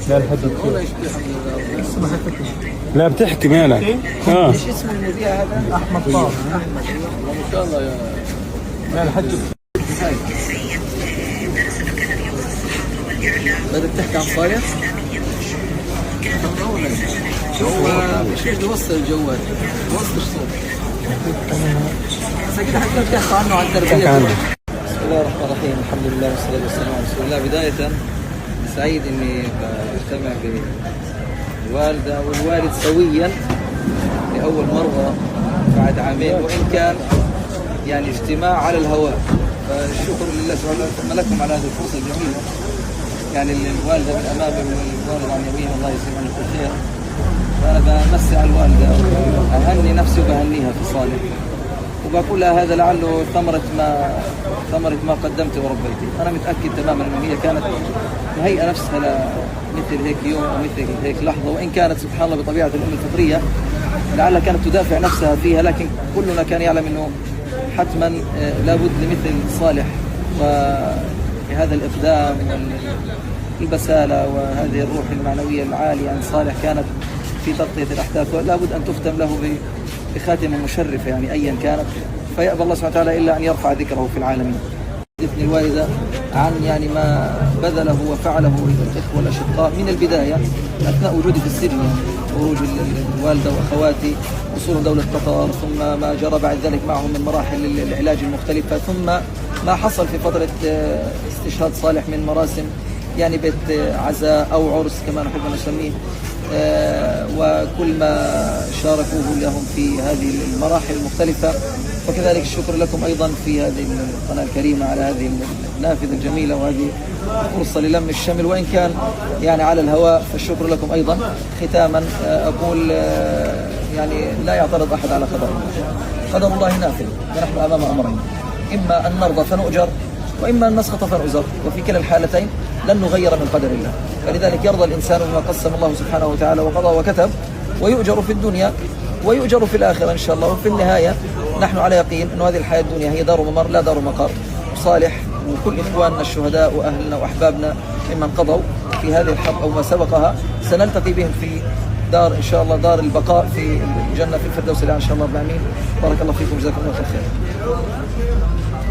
لا الحدد لا بتحكي مالك. ايش اسم المذيع هذا؟ احمد طه. احمد ما شاء الله يا لا الحدد. بدك تحكي عن صالح؟ شوف مش بيوصل الجوال، بيوصل الصوت. بس اكيد حتى بتحكي عنه عن تربيته. بسم الله الرحمن الرحيم، الحمد لله والصلاة والسلام على رسول الله. بداية سعيد اني بجتمع بالوالدة والوالد سويا لأول مرة بعد عامين، وإن كان يعني اجتماع على الهواء، فالشكر لله سبحانه وتعالى لكم على هذه الفرصة الجميلة. يعني الوالدة من أمامي والوالد عن يمين، الله يجزيهم عنكم خير. فأنا بمسي على الوالدة وأهني نفسي وبهنيها في صالح، وبقول لها هذا لعله ثمرة ما قدمت وربيتي. أنا متأكد تماما أنه هي كانت مهيئة نفسها لمثل هيك يوم أو مثل هيك لحظة، وإن كانت سبحان الله بطبيعة الأم الفطرية لعلها كانت تدافع نفسها فيها، لكن كلنا كان يعلم أنه حتما لابد لمثل صالح وهذا الإقدام والبسالة وهذه الروح المعنوية العالية عن صالح كانت في تغطية الأحداث، لابد أن تختم له بخاتمة مشرفة يعني أيا كانت، فيأبى الله سبحانه وتعالى إلا أن يرفع ذكره في العالمين. حدثني الوالدة عن يعني ما بذله وفعله الإخوة الأشقاء من البداية أثناء وجودي في السجن، يعني خروج الوالدة وأخواتي، وصول دولة قطر، ثم ما جرى بعد ذلك معهم من مراحل العلاج المختلفة، ثم ما حصل في فترة استشهاد صالح من مراسم يعني بيت عزاء أو عرس كما نحب أن نسميه، وكل ما شاركوه لهم في هذه المراحل المختلفة. وكذلك الشكر لكم أيضا في هذه القناة الكريمة على هذه النافذة الجميلة وهذه فرصة للم الشمل، وإن كان يعني على الهواء، فالشكر لكم أيضا. ختاما أقول يعني لا يعترض أحد على قدر الله، قدر الله نافذ، ونحن أمام أمرين، إما أن نرضى فنؤجر، وإما أن نسخط فنؤزر، وفي كلا الحالتين لن نغير من قدر الله. فلذلك يرضى الإنسان بما قسم الله سبحانه وتعالى وقضى وكتب، ويؤجر في الدنيا ويؤجر في الآخرة إن شاء الله. وفي النهاية نحن على يقين أن هذه الحياة الدنيا هي دار ممر لا دار مقر. صالح وكل إخواننا الشهداء وأهلنا وأحبابنا ممن قضوا في هذه الحرب أو ما سبقها سنلتقي بهم في دار إن شاء الله، دار البقاء في الجنة في الفردوس الأعلى إن شاء الله. بارك الله فيكم، جزاكم الله خير.